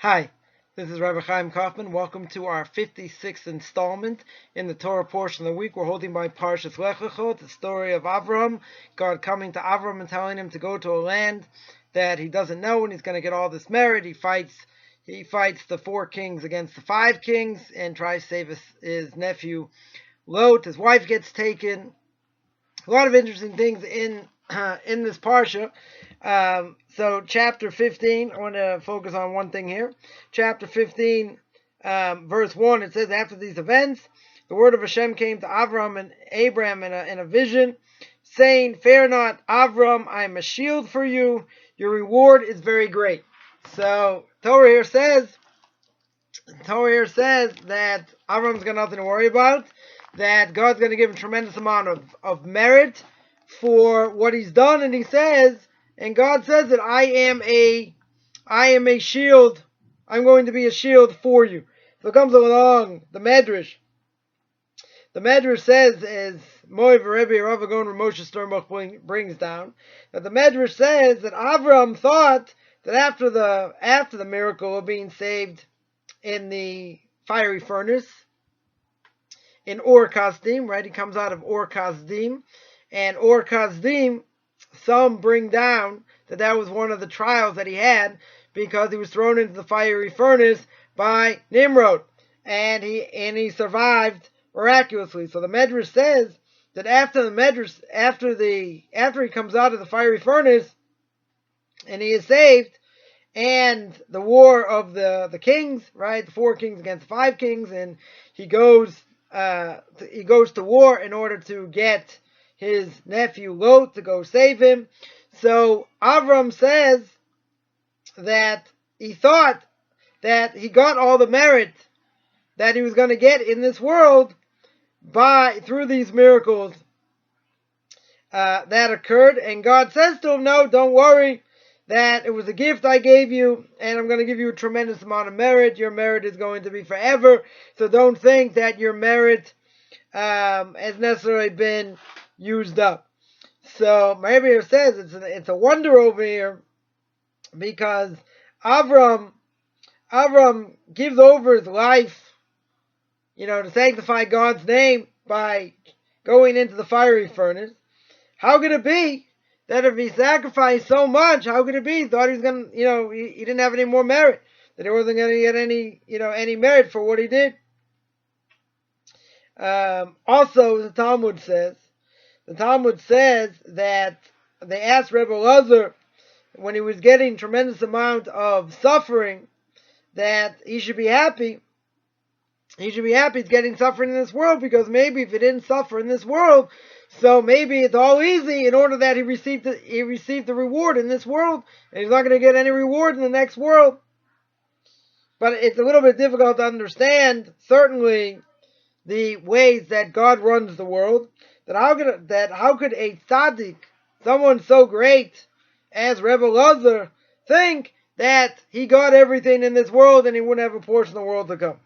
Hi, this is Rabbi Chaim Kaufman. Welcome to our 56th installment in the Torah portion of the week. We're holding by Parshas Lech Lecha, the story of Avram, God coming to Avram and telling him to go to a land that he doesn't know, and he's going to get all this merit. He fights the 4 kings against the 5 kings and tries to save his nephew Lot. His wife gets taken. A lot of interesting things in this parsha. So chapter 15, I want to focus on one thing here. Chapter 15, verse 1, it says, after these events, the word of Hashem came to Avram and Abraham in a vision, saying, fear not, Avram, I am a shield for you. Your reward is very great. So Torah here says that Avram's got nothing to worry about, that God's going to give him a tremendous amount of merit for what he's done, and he says, and God says that I am a shield. I'm going to be a shield for you. So it comes along the Medrash. The Medrash says, as Moav Rebbe Rav Agon Moshe Sternbuch brings down, that the Medrash says that Avram thought that after the miracle of being saved in the fiery furnace in Or Kasdim, right? He comes out of Or Kasdim, and Or Kasdim, some bring down that was one of the trials that he had because he was thrown into the fiery furnace by Nimrod, and he survived miraculously. So the Medrash says that after he comes out of the fiery furnace and he is saved, and the war of the kings, right, the 4 kings against the 5 kings, and he goes to war in order to get his nephew Lot to go save him. So Avram says that he thought that he got all the merit that he was going to get in this world through these miracles that occurred, and God says to him, no, don't worry, that it was a gift I gave you, and I'm going to give you a tremendous amount of merit. Your merit is going to be forever, so don't think that your merit has necessarily been used up. So my Rebbe here says it's a wonder over here, because Avram gives over his life, to sanctify God's name by going into the fiery furnace. How could it be that if he sacrificed so much, how could it be he thought he was going to, he didn't have any more merit, that he wasn't going to get any merit for what he did? Also, the Talmud says that they asked Rebbe Elazar, when he was getting tremendous amount of suffering, that he should be happy. He should be happy he's getting suffering in this world, because maybe if he didn't suffer in this world, so maybe it's all easy in order that he received the reward in this world, and he's not going to get any reward in the next world. But it's a little bit difficult to understand, certainly, the ways that God runs the world. How could a tzaddik, someone so great as Rebbe Elazar, think that he got everything in this world and he wouldn't have a portion of the world to come?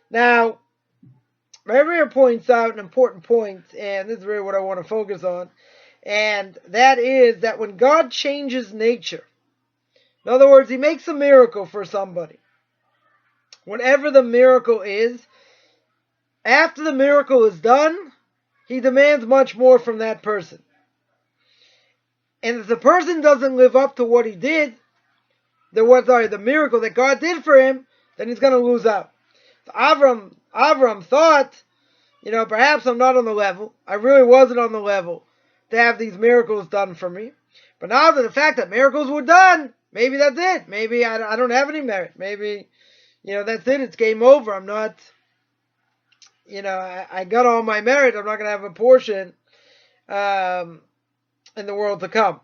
Now, Rebbe points out an important point, and this is really what I want to focus on, and that is that when God changes nature, in other words, he makes a miracle for somebody, whatever the miracle is, after the miracle is done, he demands much more from that person. And if the person doesn't live up to what he did, the miracle that God did for him, then he's going to lose out. So Avram thought, perhaps I'm not on the level. I really wasn't on the level to have these miracles done for me. But now that the fact that miracles were done, maybe that's it. Maybe I don't have any merit. Maybe, that's it. It's game over. I'm not, I got all my merit. I'm not going to have a portion in the world to come.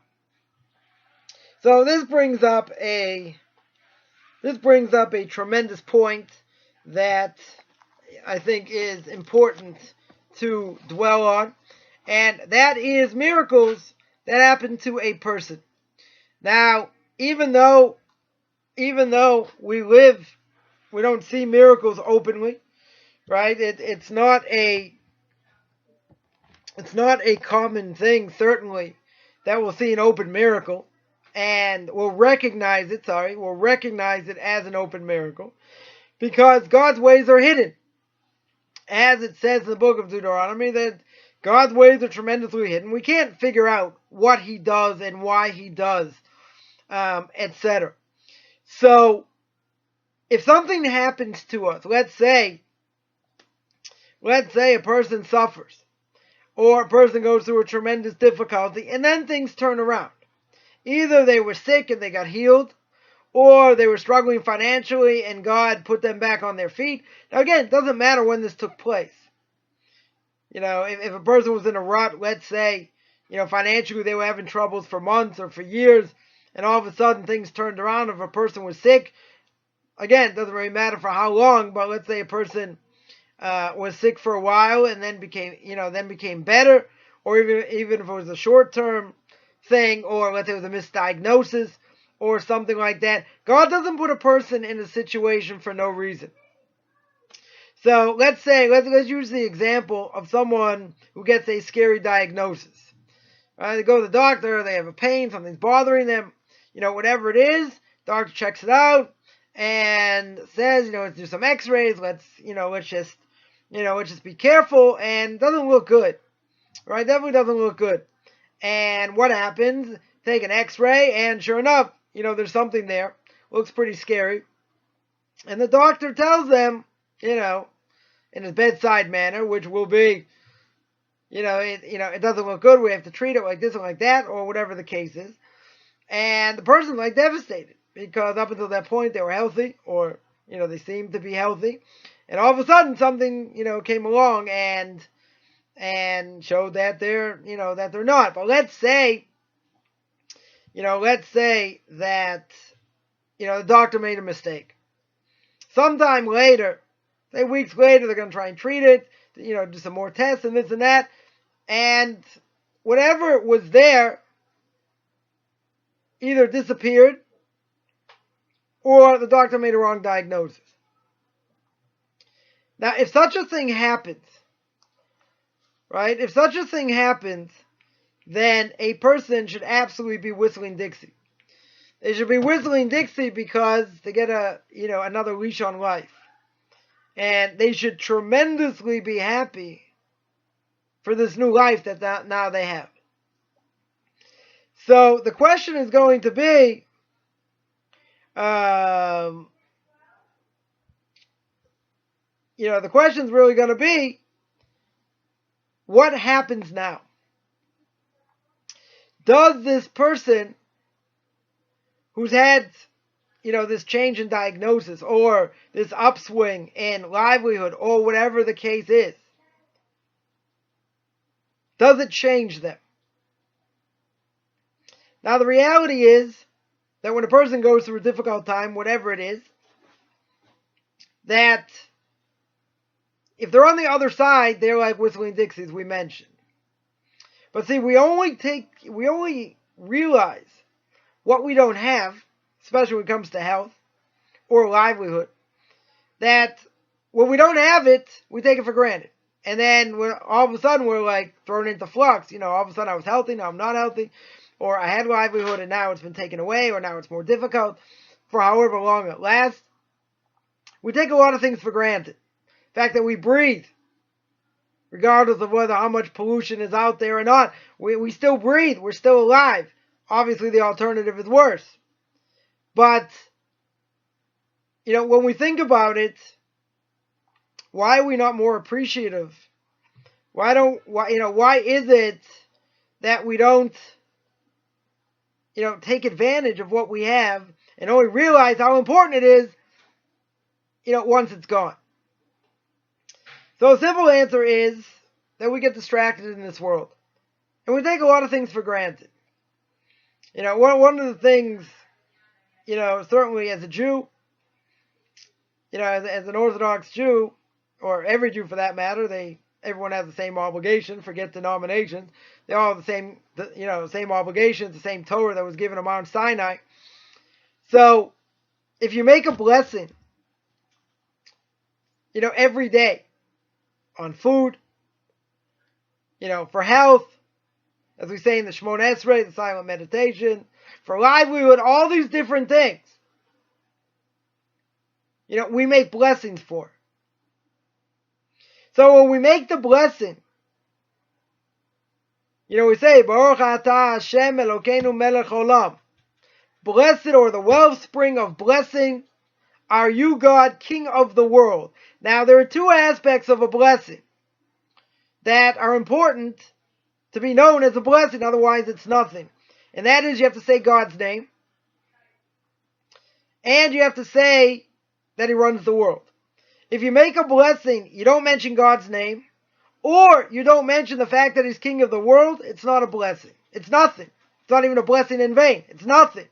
So this brings up a tremendous point that I think is important to dwell on, and that is miracles that happen to a person. Now, even though we don't see miracles openly, right? It's not a common thing, certainly, that we'll see an open miracle. and will recognize it as an open miracle, because God's ways are hidden. As it says in the book of Deuteronomy, that God's ways are tremendously hidden. We can't figure out what he does and why he does, etc. So, if something happens to us, let's say a person suffers, or a person goes through a tremendous difficulty, and then things turn around. Either they were sick and they got healed, or they were struggling financially and God put them back on their feet. Now again, it doesn't matter when this took place. If a person was in a rut, let's say, financially they were having troubles for months or for years, and all of a sudden things turned around. If a person was sick, again, it doesn't really matter for how long, but let's say a person was sick for a while and then became better, or even if it was a short-term thing, or let's say it was a misdiagnosis or something like that. God doesn't put a person in a situation for no reason. So let's use the example of someone who gets a scary diagnosis. They go to the doctor, they have a pain, something's bothering them, whatever it is. Doctor checks it out and says, let's do some x-rays, let's just be careful, and it doesn't look good. Right? Definitely doesn't look good. And what happens? Take an x-ray, and sure enough, there's something there. Looks pretty scary. And the doctor tells them, in his bedside manner, which will be, it doesn't look good, we have to treat it like this and like that, or whatever the case is. And the person's devastated, because up until that point they were healthy, or, they seemed to be healthy. And all of a sudden something, came along and showed that they're not. But let's say that, the doctor made a mistake. Sometime later, say weeks later, they're going to try and treat it, do some more tests and this and that, and whatever was there either disappeared, or the doctor made a wrong diagnosis. Now, if such a thing happens, right, then a person should absolutely be whistling Dixie. They should be whistling Dixie because they get another leash on life. And they should tremendously be happy for this new life that now they have. So the question is going to be, the question's really going to be, what happens now? Does this person who's had, this change in diagnosis, or this upswing in livelihood, or whatever the case is, does it change them? Now, the reality is that when a person goes through a difficult time, whatever it is, that if they're on the other side, they're like whistling Dixie, as we mentioned. But see, we only realize what we don't have, especially when it comes to health or livelihood, that when we don't have it, we take it for granted. And then all of a sudden we're thrown into flux. All of a sudden I was healthy, now I'm not healthy. Or I had livelihood and now it's been taken away, or now it's more difficult for however long it lasts. We take a lot of things for granted. The fact that we breathe, regardless of how much pollution is out there or not, we still breathe, we're still alive. Obviously the alternative is worse. But, when we think about it, why are we not more appreciative? Why is it that we don't, take advantage of what we have and only realize how important it is, once it's gone? So a simple answer is that we get distracted in this world. And we take a lot of things for granted. One of the things, certainly as a Jew, as an Orthodox Jew, or every Jew for that matter, everyone has the same obligation, forget denominations. They all have the same obligations, the same Torah that was given on Mount Sinai. So, if you make a blessing, every day, on food, for health, as we say in the Shemona Esrei, the silent meditation, for livelihood, all these different things. We make blessings for. So when we make the blessing, we say, Baruch atah Hashem Elokeinu melech olam. Blessed, or the wellspring of blessing, are you, God, King of the world. Now, there are two aspects of a blessing that are important to be known as a blessing, otherwise it's nothing. And that is, you have to say God's name, and you have to say that He runs the world. If you make a blessing, you don't mention God's name, or you don't mention the fact that He's King of the world, it's not a blessing. It's nothing. It's not even a blessing in vain. It's nothing.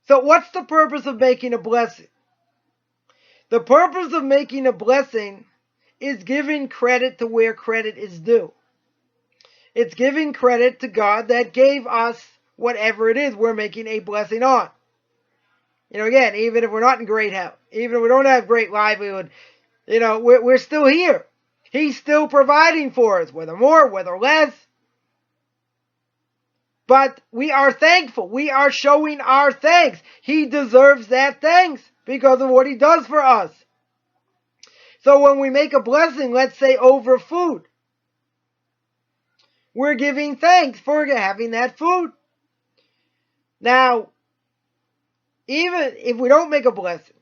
So what's the purpose of making a blessing? The purpose of making a blessing is giving credit to where credit is due. It's giving credit to God that gave us whatever it is we're making a blessing on. Again, even if we're not in great health, even if we don't have great livelihood, we're still here. He's still providing for us, whether more, whether less. But we are thankful. We are showing our thanks. He deserves that thanks because of what He does for us. So when we make a blessing, let's say over food, we're giving thanks for having that food. Now, even if we don't make a blessing,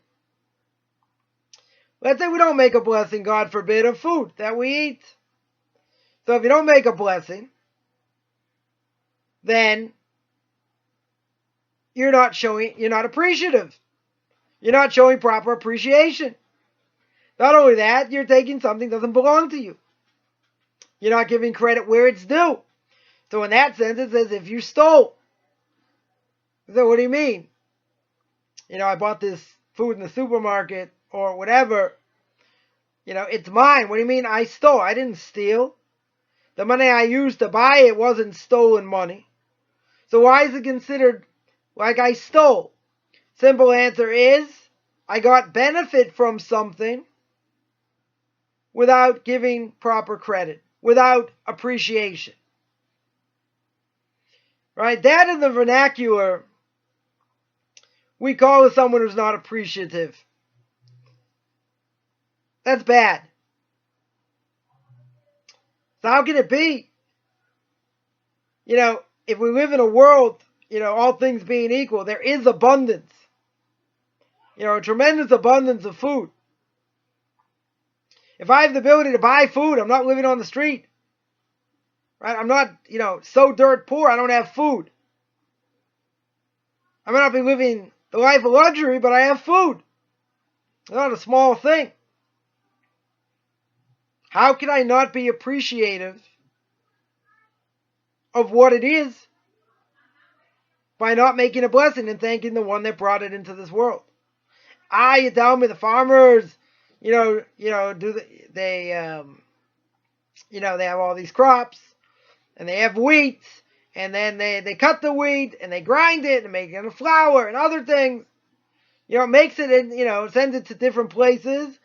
let's say we don't make a blessing, God forbid, of food that we eat. So if you don't make a blessing, then you're not appreciative. You're not showing proper appreciation. Not only that, you're taking something that doesn't belong to you. You're not giving credit where it's due. So in that sense, it's as if you stole. So what do you mean? I bought this food in the supermarket or whatever. It's mine. What do you mean I stole? I didn't steal. The money I used to buy it wasn't stolen money. So why is it considered like I stole? Simple answer is, I got benefit from something without giving proper credit, without appreciation. Right? That in the vernacular, we call it someone who's not appreciative. That's bad. So how can it be? If we live in a world, all things being equal, there is abundance. A tremendous abundance of food. If I have the ability to buy food, I'm not living on the street. Right? I'm not, so dirt poor, I don't have food. I may not be living the life of luxury, but I have food. It's not a small thing. How can I not be appreciative of what it is by not making a blessing and thanking the one that brought it into this world? You tell me the farmers, they have all these crops and they have wheat, and then they cut the wheat and they grind it and make it into flour and other things. Makes it in, sends it to different places.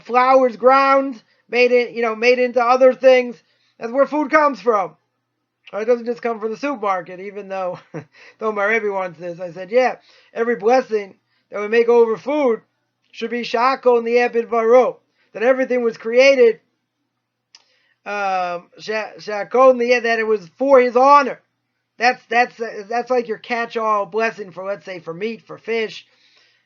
Flour's ground, made into other things. That's where food comes from. It doesn't just come from the supermarket, even though my Rebbe wants this. I said, yeah, every blessing that we make over food should be shakol in the ebed varo. That everything was created, shakol in the that it was for His honor. That's like your catch-all blessing for, let's say, for meat, for fish,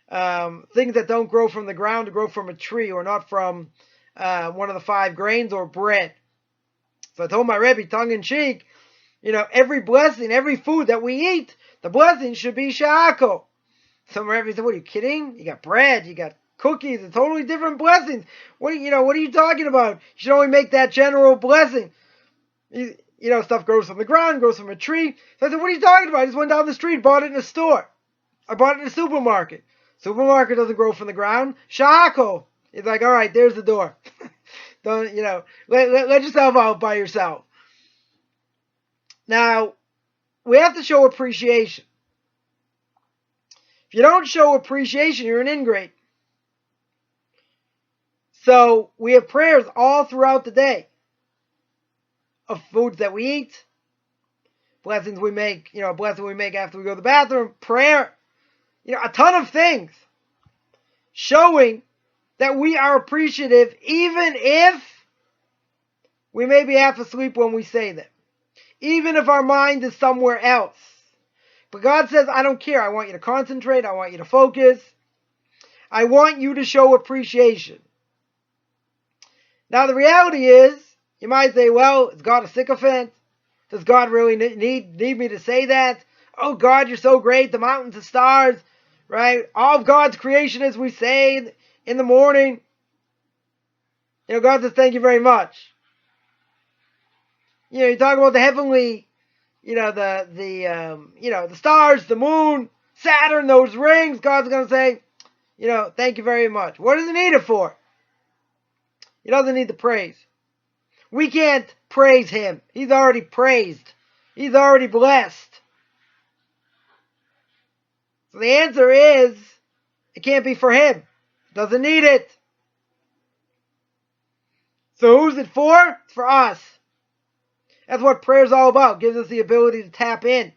things that don't grow from the ground, to grow from a tree, or not from one of the 5 grains, or bread. So I told my Rebbe, tongue in cheek, every blessing, every food that we eat, the blessing should be shakol. So my Rebbe said, what are you kidding? You got bread, you got cookies, it's totally different blessings. What are you talking about? You should only make that general blessing. Stuff grows from the ground, grows from a tree. So I said, what are you talking about? I just went down the street, bought it in a store. I bought it in a supermarket. Supermarket doesn't grow from the ground. Shakol. It's like, all right, there's the door. Don't, let yourself out by yourself. Now, we have to show appreciation. If you don't show appreciation, you're an ingrate. So we have prayers all throughout the day of foods that we eat, blessings we make, a blessing we make after we go to the bathroom, prayer, a ton of things showing that we are appreciative even if we may be half asleep when we say them. Even if our mind is somewhere else. But God says, I don't care. I want you to concentrate. I want you to focus. I want you to show appreciation. Now the reality is, you might say, well, is God a sycophant? Does God really need me to say that? Oh God, you're so great. The mountains, the stars, right? All of God's creation, as we say in the morning. God says, thank you very much. You talk about the heavenly, the stars, the moon, Saturn, those rings. God's going to say, thank you very much. What does he need it for? He doesn't need the praise. We can't praise him. He's already praised. He's already blessed. So the answer is, it can't be for him. Doesn't need it. So who's it for? It's for us. That's what prayer is all about. It gives us the ability to tap in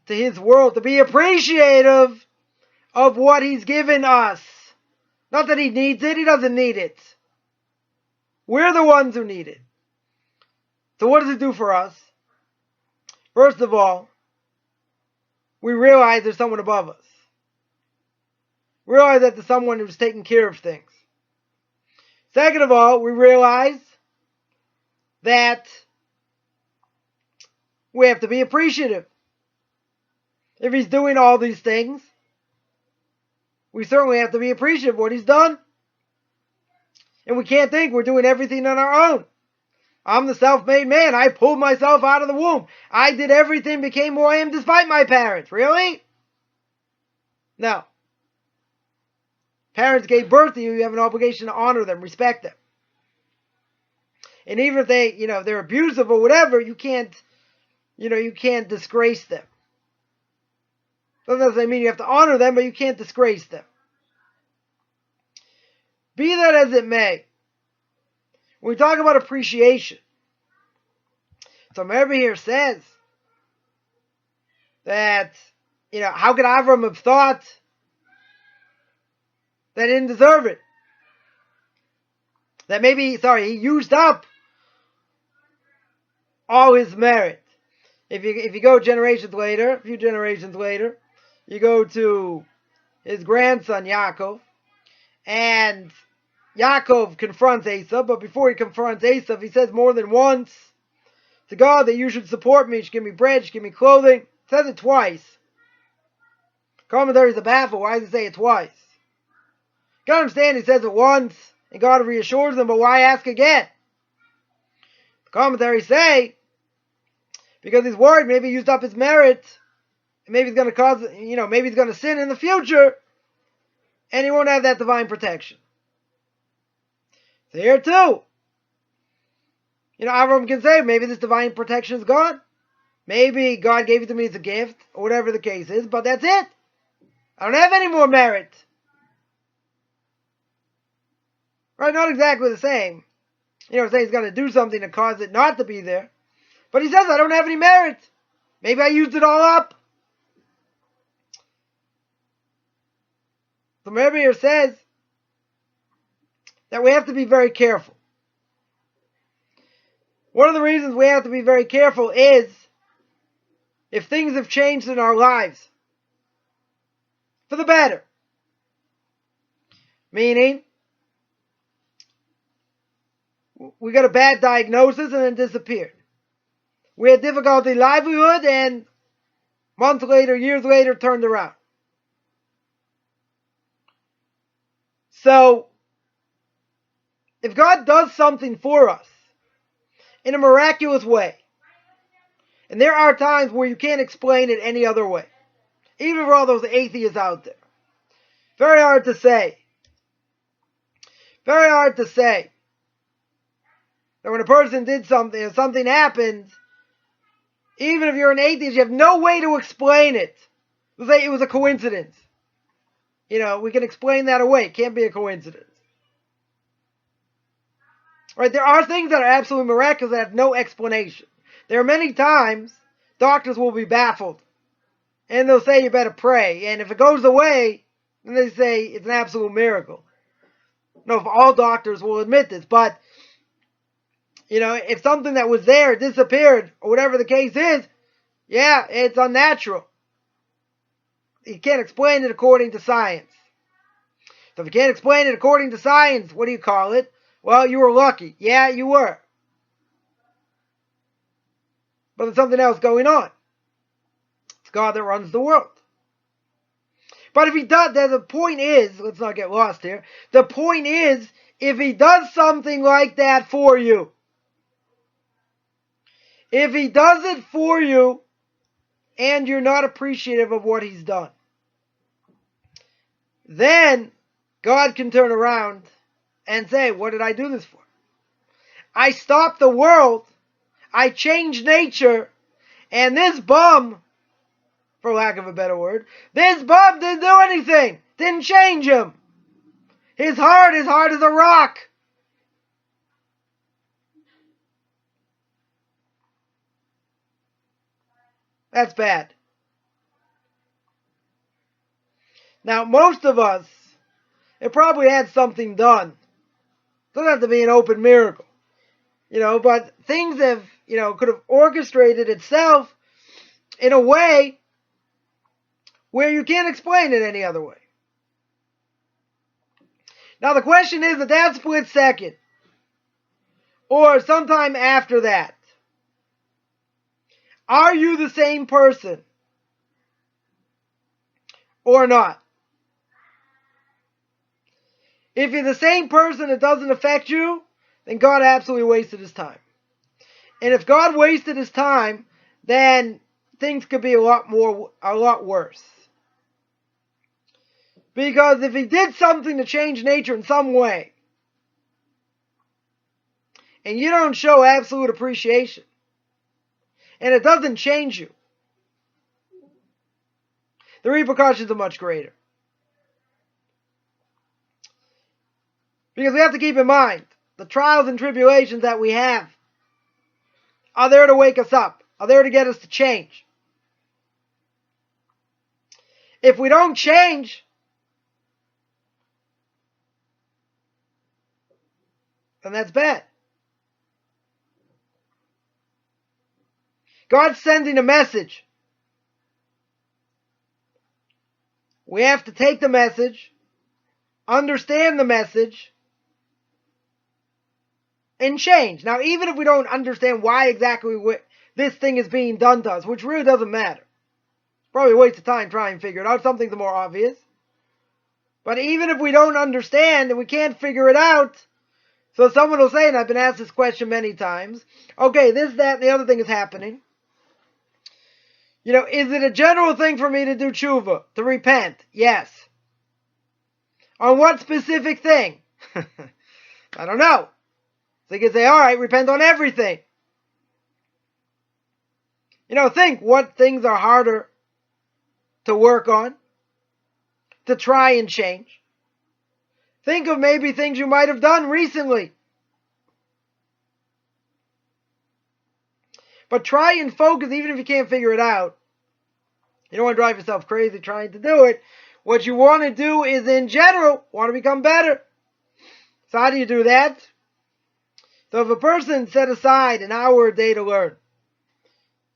to his world, to be appreciative of what he's given us. Not that he needs it. He doesn't need it. We're the ones who need it. So what does it do for us? First of all, we realize there's someone above us. We realize that there's someone who's taking care of things. Second of all, we realize that we have to be appreciative. If he's doing all these things, we certainly have to be appreciative of what he's done. And we can't think we're doing everything on our own. I'm the self-made man. I pulled myself out of the womb. I did everything, became who I am despite my parents. Really? No. Parents gave birth to you. You have an obligation to honor them, respect them. And even if they're abusive or whatever, you can't disgrace them. Doesn't necessarily mean you have to honor them, but you can't disgrace them. Be that as it may, when we talk about appreciation, so Rebbe here says that, how could Avram have thought that he didn't deserve it? That maybe, he used up all his merit. If you go generations later, a few generations later, you go to his grandson Yaakov, and Yaakov confronts Esav, but before he confronts Esav, he says more than once to God that you should support me, you should give me bread, you should give me clothing. He says it twice. Commentaries are baffled. Why does he say it twice? You can understand he says it once, and God reassures him, but why ask again? The commentaries say, because he's worried maybe he used up his merit, and maybe he's going to cause, maybe he's going to sin in the future, and he won't have that divine protection. So here too, Avram can say, maybe this divine protection is gone. Maybe God gave it to me as a gift, or whatever the case is, but that's it. I don't have any more merit. Right, not exactly the same. Say he's going to do something to cause it not to be there. But he says, I don't have any merit. Maybe I used it all up. The Rebbe here says that we have to be very careful. One of the reasons we have to be very careful is if things have changed in our lives for the better. Meaning, we got a bad diagnosis and it disappeared. We had difficulty in livelihood and months later, years later, turned around. So, if God does something for us in a miraculous way, and there are times where you can't explain it any other way, even for all those atheists out there, very hard to say. Very hard to say that when a person did something, if something happened, even if you're an atheist, you have no way to explain it. We'll say it was a coincidence. We can explain that away. It can't be a coincidence. Right? There are things that are absolutely miraculous that have no explanation. There are many times doctors will be baffled. And they'll say you better pray. And if it goes away, then they say it's an absolute miracle. No, if all doctors will admit this. But, if something that was there disappeared, or whatever the case is, yeah, it's unnatural. You can't explain it according to science. So if you can't explain it according to science, what do you call it? Well, you were lucky. Yeah, you were. But there's something else going on. It's God that runs the world. But if he does, the point is, let's not get lost here. The point is, if he does something like that for you, if he does it for you, and you're not appreciative of what he's done, then God can turn around and say, what did I do this for? I stopped the world, I changed nature, and this bum, for lack of a better word, this bum didn't do anything, didn't change him. His heart is hard as a rock. That's bad. Now, most of us, it probably had something done. Doesn't have to be an open miracle. But things have, could have orchestrated itself in a way where you can't explain it any other way. Now, the question is that split second, or sometime after that, are you the same person or not? If you're the same person, it doesn't affect you, then God absolutely wasted his time. And if God wasted his time, then things could be a lot worse. Because if he did something to change nature in some way, and you don't show absolute appreciation, and it doesn't change you, the repercussions are much greater. Because we have to keep in mind, the trials and tribulations that we have are there to wake us up, are there to get us to change. If we don't change, then that's bad. God's sending a message. We have to take the message, understand the message, and change. Now, even if we don't understand why exactly this thing is being done to us, which really doesn't matter. Probably a waste of time trying to figure it out. Some things are more obvious. But even if we don't understand and we can't figure it out, so someone will say, and I've been asked this question many times, okay, this, that, and the other thing is happening. Is it a general thing for me to do tshuva, to repent? Yes. On what specific thing? I don't know. So you can say, all right, repent on everything. Think what things are harder to work on, to try and change. Think of maybe things you might have done recently. But try and focus, even if you can't figure it out. You don't want to drive yourself crazy trying to do it. What you want to do is, in general, want to become better. So how do you do that? So if a person set aside an hour a day to learn,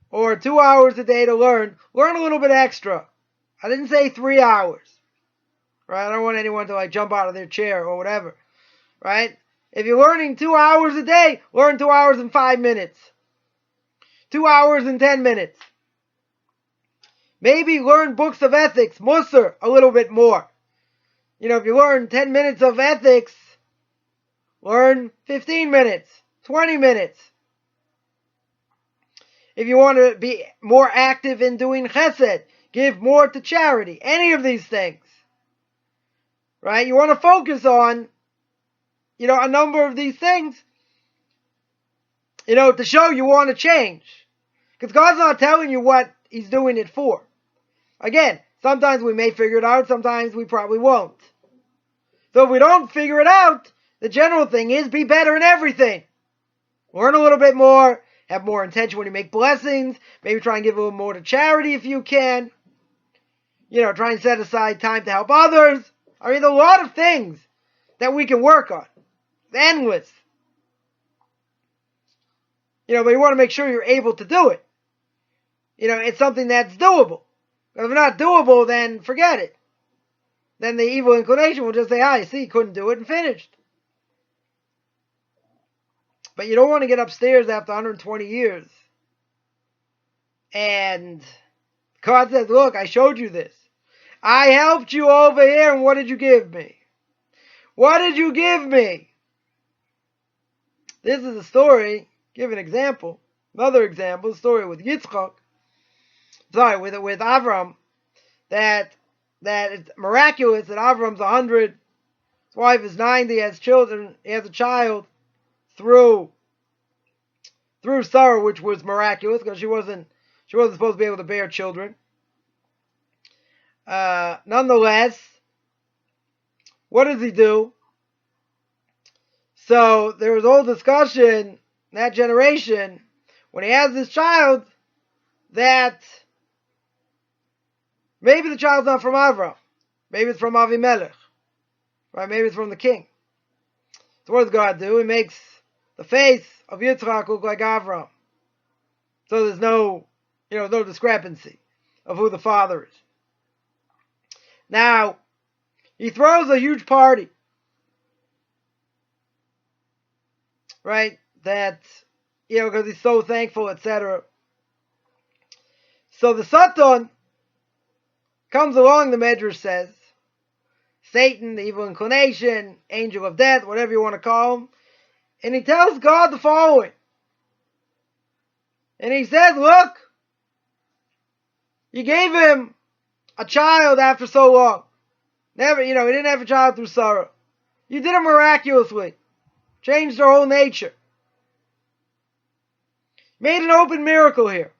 or 2 hours a day to learn a little bit extra. I didn't say 3 hours. Right? I don't want anyone to jump out of their chair or whatever. Right? If you're learning 2 hours a day, learn 2 hours and 5 minutes. 2 hours and 10 minutes. Maybe learn books of ethics, Musar, a little bit more. If you learn 10 minutes of ethics, learn 15 minutes, 20 minutes. If you want to be more active in doing chesed, give more to charity. Any of these things. Right? You want to focus on, a number of these things, to show you want to change. Because God's not telling you what he's doing it for. Again, sometimes we may figure it out, sometimes we probably won't. So if we don't figure it out, the general thing is be better in everything. Learn a little bit more, have more intention when you make blessings. Maybe try and give a little more to charity if you can. Try and set aside time to help others. I mean, there are a lot of things that we can work on. It's endless. But you want to make sure you're able to do it. It's something that's doable. But if it's not doable, then forget it. Then the evil inclination will just say, you see, couldn't do it, and finished. But you don't want to get upstairs after 120 years. And God says, look, I showed you this. I helped you over here, and what did you give me? What did you give me? This is a story, give an example. Another example, story with Yitzchak. With Avram, that it's miraculous that Avram's 100, his wife is 90, has children, he has a child through Sarah, which was miraculous because she wasn't supposed to be able to bear children. Nonetheless, what does he do? So there was all discussion in that generation when he has this child that maybe the child's not from Avram. Maybe it's from Avimelech. Right? Maybe it's from the king. So what does God do? He makes the face of Yitzchak look like Avram. So there's no discrepancy of who the father is. Now, he throws a huge party. Right? That, because he's so thankful, etc. So the Satan comes along, the Medrash says. Satan, the evil inclination, angel of death, whatever you want to call him. And he tells God the following. And he says, look, you gave him a child after so long. Never, he didn't have a child through Sarah. You did it miraculously. Changed their whole nature. Made an open miracle here.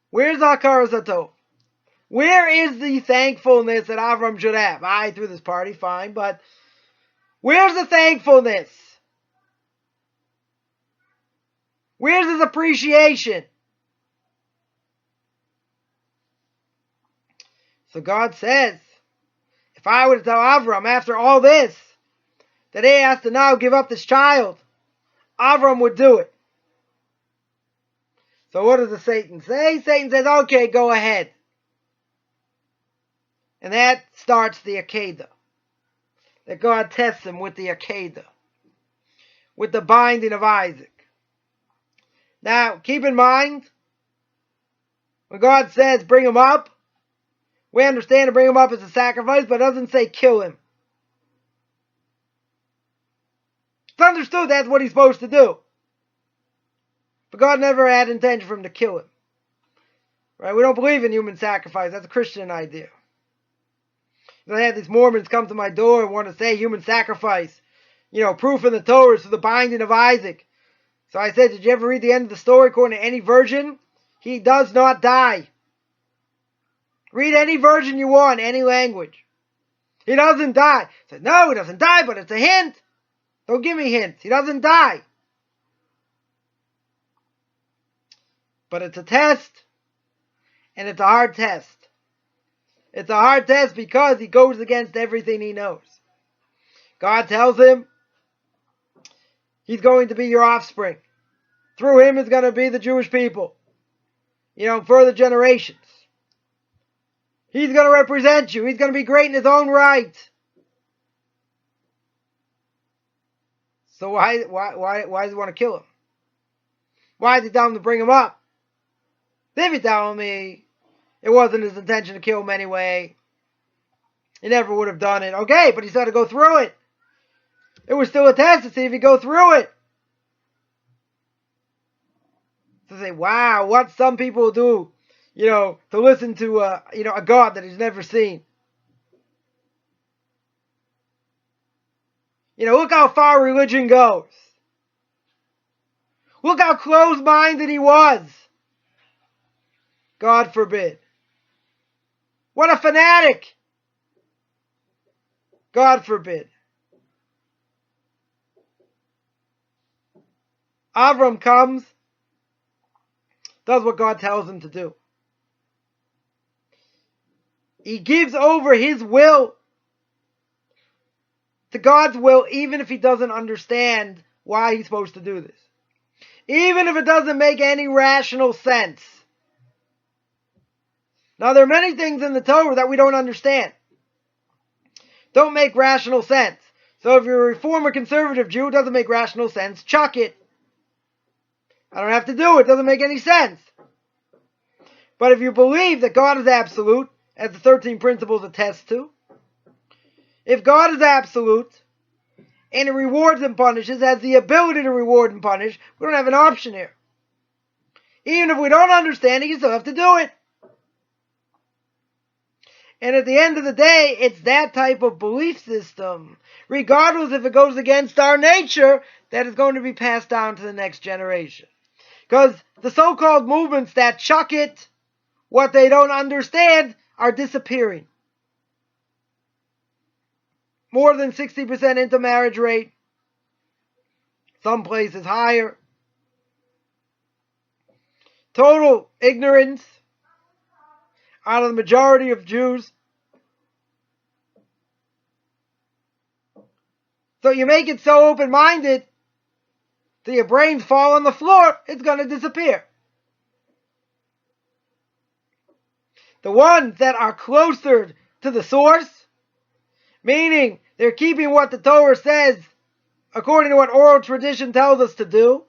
Where's hakaras hatov? Where is the thankfulness that Avram should have? I threw this party, fine, but where's the thankfulness? Where's his appreciation? So God says, if I were to tell Avram after all this, that he has to now give up this child, Avram would do it. So what does the Satan say? Satan says, okay, go ahead. And that starts the hakaras. That God tests him with the hakaras. With the binding of Isaac. Now, keep in mind, when God says bring him up, we understand to bring him up as a sacrifice, but it doesn't say kill him. It's understood that's what he's supposed to do. But God never had intention for him to kill him. Right? We don't believe in human sacrifice. That's a Christian idea. I had these Mormons come to my door and want to say human sacrifice. Proof in the Torah is for the binding of Isaac. So I said, did you ever read the end of the story? According to any version, he does not die. Read any version you want, any language. He doesn't die. I said, no, he doesn't die, but it's a hint. Don't give me hints. He doesn't die. But it's a test, and it's a hard test. It's a hard test because he goes against everything he knows. God tells him, he's going to be your offspring. Through him is going to be the Jewish people. Further generations. He's going to represent you. He's going to be great in his own right. So why does he want to kill him? Why does he tell him to bring him up? If he telling me it wasn't his intention to kill him anyway, he never would have done it. Okay, but he's got to go through it. It was still a test to see if he'd go through it. To say, wow, what some people do, to listen to a God that he's never seen. Look how far religion goes. Look how closed-minded he was. God forbid. What a fanatic. God forbid. Avram comes, does what God tells him to do. He gives over his will to God's will, even if he doesn't understand why he's supposed to do this. Even if it doesn't make any rational sense. Now, there are many things in the Torah that we don't understand. Don't make rational sense. So if you're a Reform or conservative Jew, it doesn't make rational sense, chuck it. I don't have to do it. It doesn't make any sense. But if you believe that God is absolute, as the 13 principles attest to, if God is absolute, and He rewards and punishes, has the ability to reward and punish, we don't have an option here. Even if we don't understand it, you still have to do it. And at the end of the day, it's that type of belief system, regardless if it goes against our nature, that is going to be passed down to the next generation. Because the so-called movements that chuck it, what they don't understand, are disappearing. More than 60% intermarriage rate. Some places higher. Total ignorance out of the majority of Jews. So you make it so open-minded till your brains fall on the floor, it's going to disappear. The ones that are closer to the source, meaning they're keeping what the Torah says according to what oral tradition tells us to do,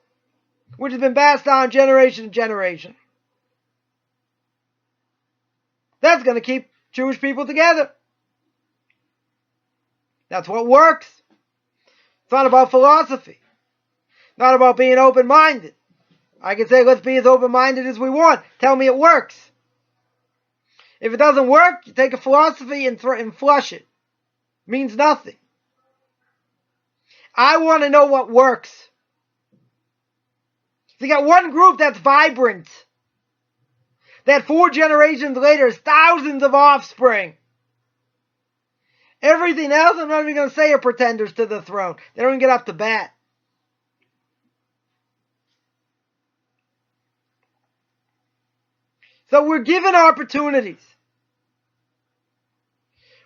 which has been passed down generation to generation. That's going to keep Jewish people together. That's what works. It's not about philosophy. Not about being open-minded. I can say, let's be as open-minded as we want. Tell me it works. If it doesn't work, you take a philosophy and flush it. Means nothing. I want to know what works. So you got one group that's vibrant, that 4 generations later is thousands of offspring. Everything else, I'm not even going to say, are pretenders to the throne. They don't even get up to bat. So we're given opportunities.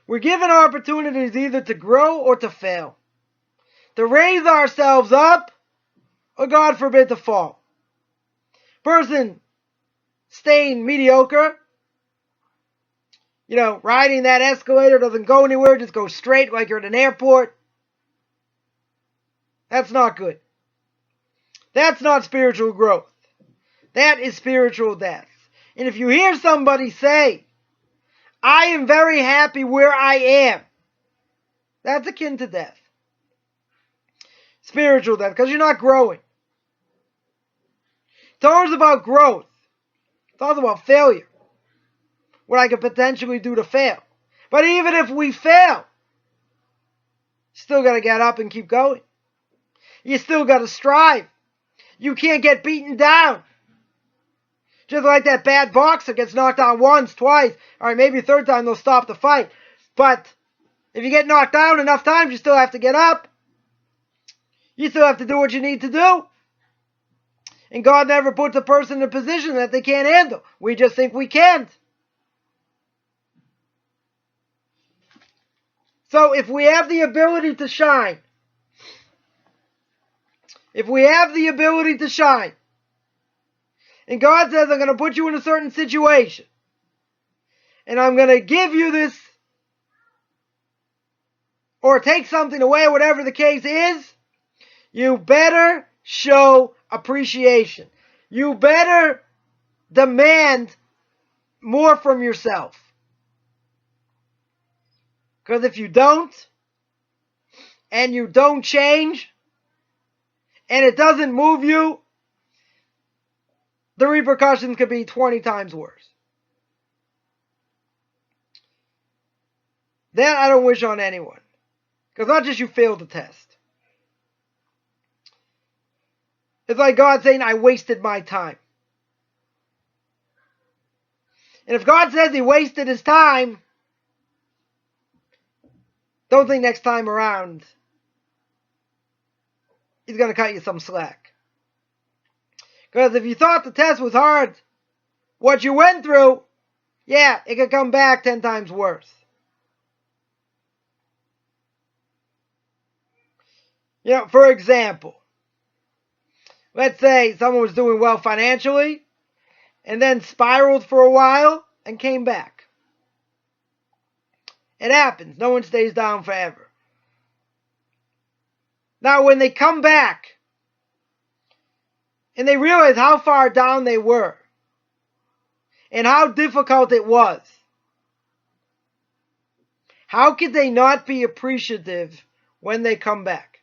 We're given opportunities either to grow or to fail. To raise ourselves up, or God forbid to fall. Person staying mediocre, riding that escalator, doesn't go anywhere, just goes straight like you're at an airport. That's not good. That's not spiritual growth. That is spiritual death. And if you hear somebody say, I am very happy where I am, that's akin to death. Spiritual death, because you're not growing. Torah's about growth. It's also about failure. What I could potentially do to fail. But even if we fail, you still got to get up and keep going. You still got to strive. You can't get beaten down. Just like that bad boxer gets knocked down once, twice, or maybe a third time they'll stop the fight. But if you get knocked down enough times, you still have to get up. You still have to do what you need to do. And God never puts a person in a position that they can't handle. We just think we can't. So if we have the ability to shine, and God says, I'm going to put you in a certain situation, and I'm going to give you this, or take something away, whatever the case is, you better show appreciation. You better demand more from yourself. Because if you don't, and you don't change, and it doesn't move you, the repercussions could be 20 times worse. That I don't wish on anyone. Because not just you failed the test. It's like God saying, I wasted my time. And if God says He wasted His time, don't think next time around He's going to cut you some slack. Because if you thought the test was hard, what you went through, yeah, it could come back 10 times worse. For example, let's say someone was doing well financially and then spiraled for a while and came back. It happens. No one stays down forever. Now, when they come back and they realize how far down they were and how difficult it was, how could they not be appreciative when they come back?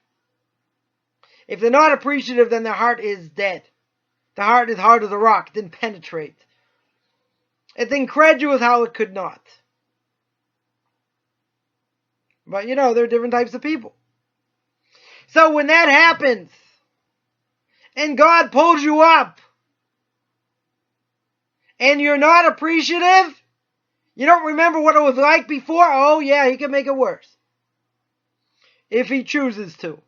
If they're not appreciative, then their heart is dead. The heart is hard as a rock. It didn't penetrate. It's incredulous how it could not. But there are different types of people. So when that happens, and God pulls you up, and you're not appreciative, you don't remember what it was like before, oh yeah, He can make it worse. If He chooses to.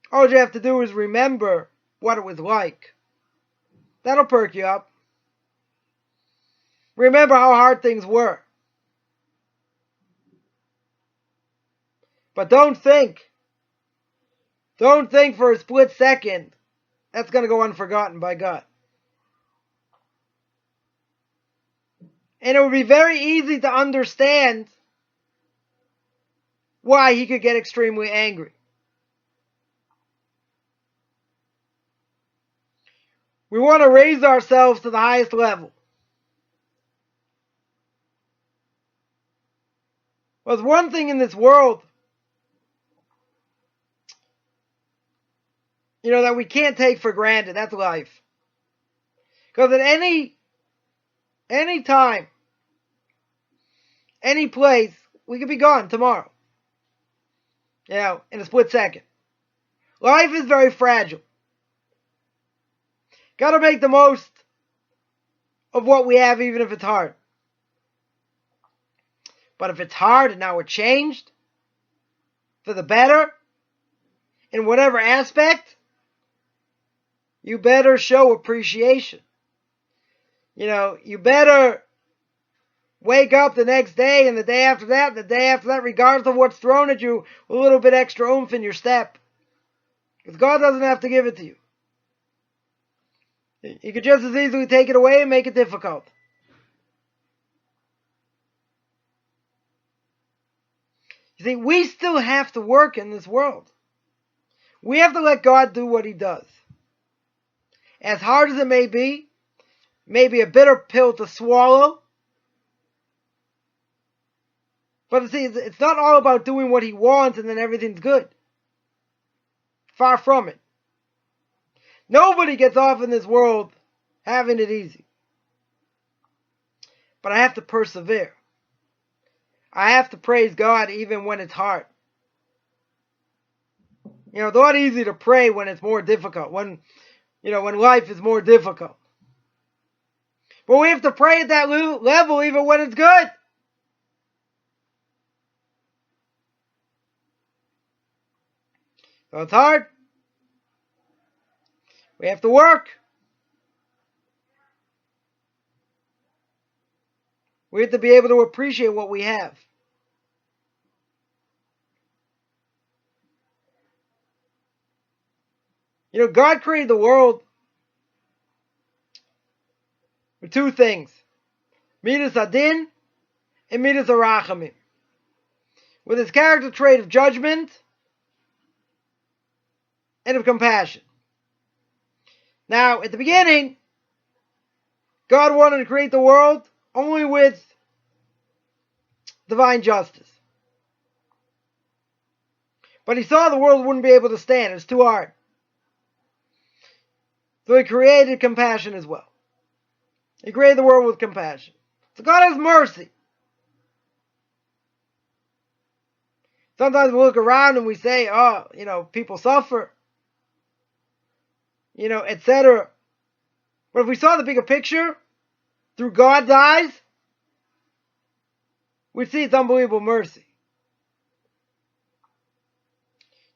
All you have to do is remember what it was like. That'll perk you up. Remember how hard things were. But don't think for a split second that's going to go unforgotten by God. And it would be very easy to understand why He could get extremely angry. We want to raise ourselves to the highest level. Well, there's one thing in this world, that we can't take for granted. That's life. Because at any time, any place, we could be gone tomorrow. In a split second. Life is very fragile. Got to make the most of what we have, even if it's hard. But if it's hard and now it's changed for the better, in whatever aspect, you better show appreciation. You better wake up the next day and the day after that, and the day after that, regardless of what's thrown at you, with a little bit extra oomph in your step. Because God doesn't have to give it to you. He could just as easily take it away and make it difficult. You see, we still have to work in this world. We have to let God do what He does. As hard as it may be a bitter pill to swallow. But see, it's not all about doing what He wants and then everything's good. Far from it. Nobody gets off in this world having it easy. But I have to persevere. I have to praise God even when it's hard. It's a lot easier to pray when it's more difficult, when life is more difficult. But we have to pray at that level even when it's good. So it's hard. We have to work. We have to be able to appreciate what we have. God created the world with two things. Midas Adin and Midas Arachamim. With His character trait of judgment and of compassion. Now, at the beginning, God wanted to create the world only with divine justice. But He saw the world wouldn't be able to stand. It was too hard. So He created compassion as well. He created the world with compassion. So God has mercy. Sometimes we look around and we say, people suffer. Etc. But if we saw the bigger picture, through God's eyes, we'd see it's unbelievable mercy.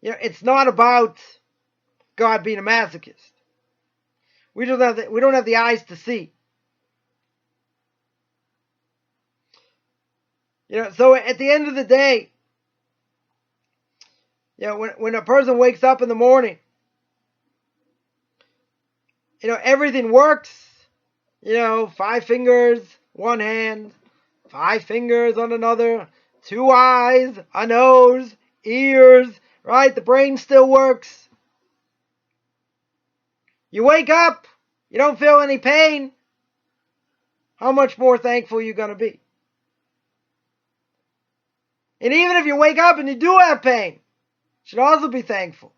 It's not about God being a masochist. We don't have the eyes to see. So at the end of the day, when a person wakes up in the morning, everything works. 5 fingers, one hand, 5 fingers on another, 2 eyes, a nose, ears, right? The brain still works. You wake up, you don't feel any pain. How much more thankful are you going to be? And even if you wake up and you do have pain, you should also be thankful.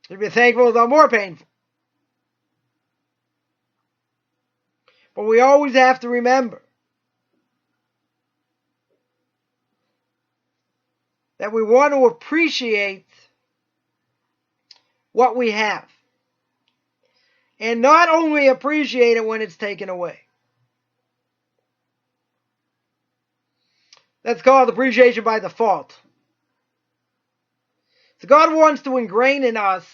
You should be thankful it's not more painful. But we always have to remember that we want to appreciate what we have. And not only appreciate it when it's taken away. That's called appreciation by default. So God wants to ingrain in us,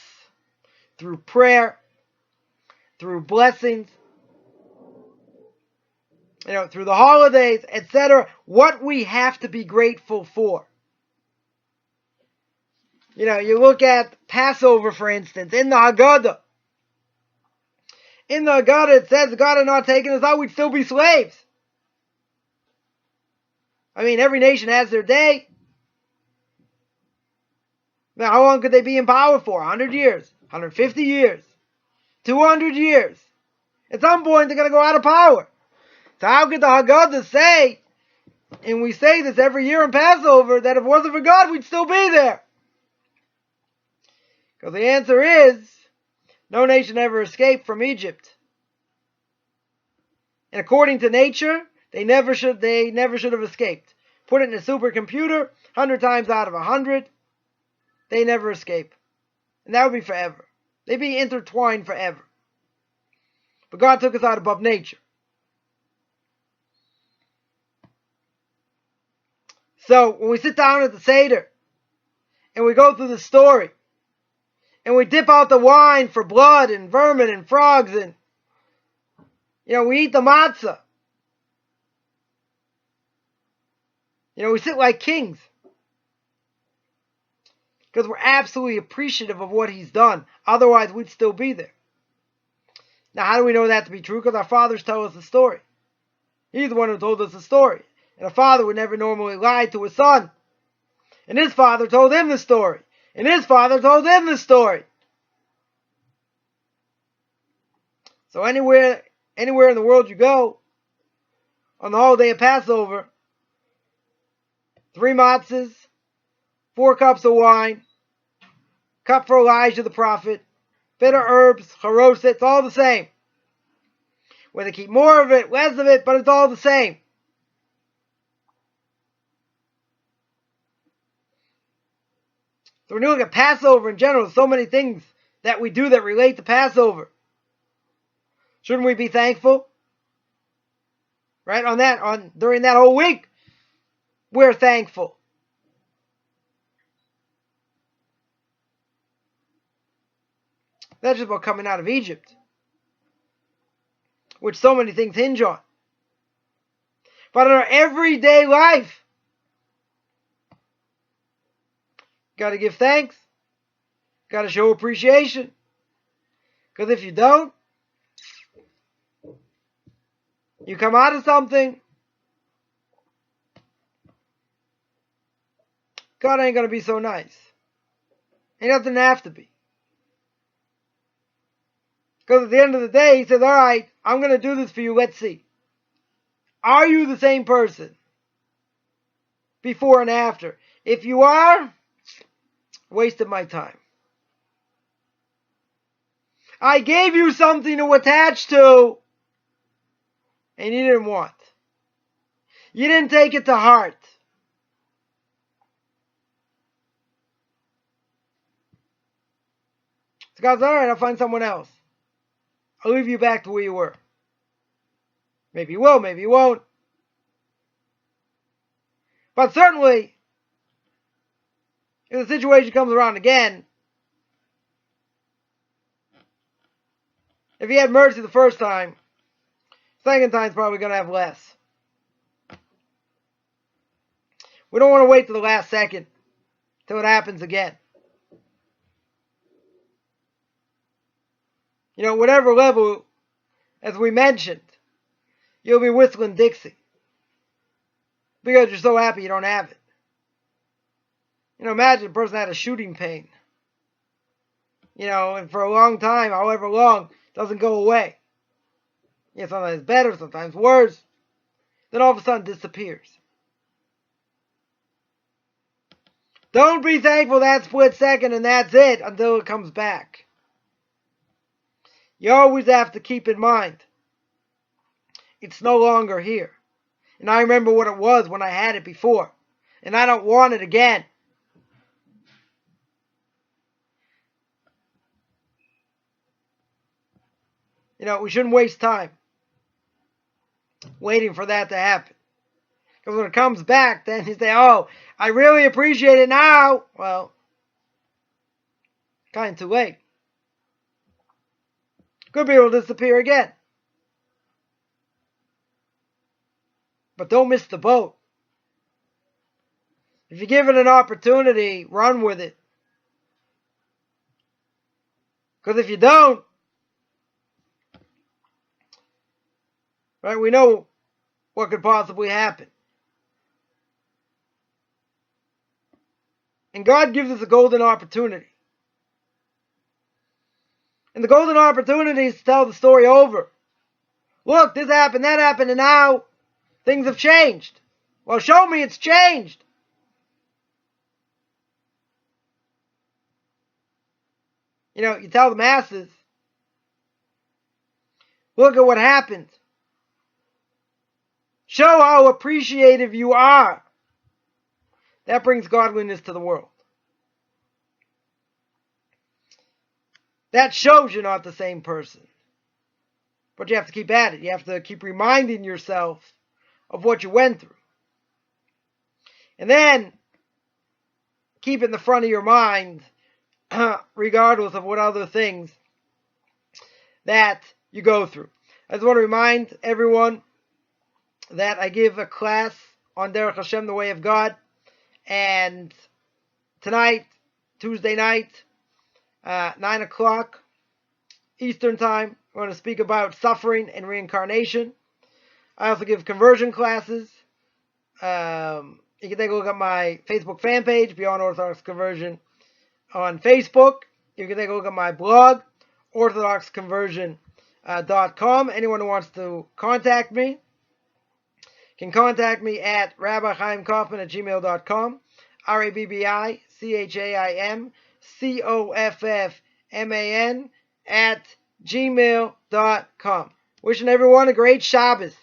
through prayer, through blessings, through the holidays, etc., what we have to be grateful for. You look at Passover, for instance, in the Haggadah. In the Haggadah, it says, God had not taken us out, we'd still be slaves. Every nation has their day. Now, how long could they be in power for? 100 years, 150 years, 200 years. At some point, they're going to go out of power. So how could the Haggadah say, and we say this every year in Passover, that if it wasn't for God, we'd still be there? Because the answer is, no nation ever escaped from Egypt. And according to nature, they never should have escaped. Put it in a supercomputer, 100 times out of 100, they never escape. And that would be forever. They'd be intertwined forever. But God took us out above nature. So when we sit down at the Seder, and we go through the story, and we dip out the wine for blood and vermin and frogs, and we eat the matzah. We sit like kings. Because we're absolutely appreciative of what He's done. Otherwise, we'd still be there. Now, how do we know that to be true? Because our fathers tell us the story. He's the one who told us the story. And a father would never normally lie to his son. And his father told him the story. And his father told him the story. So anywhere in the world you go, on the holiday of Passover, 3 matzahs, 4 cups of wine, cup for Elijah the prophet, bitter herbs, hakaras, it's all the same. Whether they keep more of it, less of it, but it's all the same. So when you look at Passover in general, so many things that we do that relate to Passover. Shouldn't we be thankful? Right? During that whole week, we're thankful. That's just about coming out of Egypt, which so many things hinge on. But in our everyday life, got to give thanks, got to show appreciation. Because if you don't, you come out of something, God ain't going to be so nice. He doesn't have to be. Because at the end of the day, He says, all right, I'm going to do this for you. Let's see. Are you the same person before and after? If you are, wasted my time. I gave you something to attach to, and you didn't want. You didn't take it to heart. So God says, all right, I'll find someone else. I'll leave you back to where you were. Maybe you will, maybe you won't. But certainly, If the situation comes around again, if he had mercy the first time, second time's probably going to have less. We don't want to wait to the last second till it happens again. Whatever level, as we mentioned, you'll be whistling Dixie because you're so happy you don't have it. Imagine a person had a shooting pain, and for a long time, however long, it doesn't go away. Sometimes better, sometimes worse. Then all of a sudden disappears. Don't be thankful that split second and that's it until it comes back. You always have to keep in mind, it's no longer here. And I remember what it was when I had it before. And I don't want it again. We shouldn't waste time waiting for that to happen. Because when it comes back, then you say, oh, I really appreciate it now. Well, kind of too late. Could be able to disappear again. But don't miss the boat. If you give it an opportunity, run with it. Because if you don't, right, we know what could possibly happen. And God gives us a golden opportunity. And the golden opportunity is to tell the story over. Look, this happened, that happened, and now things have changed. Well, show me it's changed. You tell the masses, look at what happened. Show how appreciative you are. That brings godliness to the world. That shows you're not the same person. But you have to keep at it. You have to keep reminding yourself of what you went through. And then keep it in the front of your mind, regardless of what other things that you go through. I just want to remind everyone that I give a class on Derech Hashem, the way of God. And tonight, Tuesday night, 9 o'clock Eastern Time, we're going to speak about suffering and reincarnation. I also give conversion classes. You can take a look at my Facebook fan page, Beyond Orthodox Conversion, on Facebook. You can take a look at my blog, orthodoxconversion.com. Anyone who wants to contact me can contact me at rabbichaimkaufman@gmail.com, RABBICHAIMKOFFMAN @gmail.com. Wishing everyone a great Shabbos.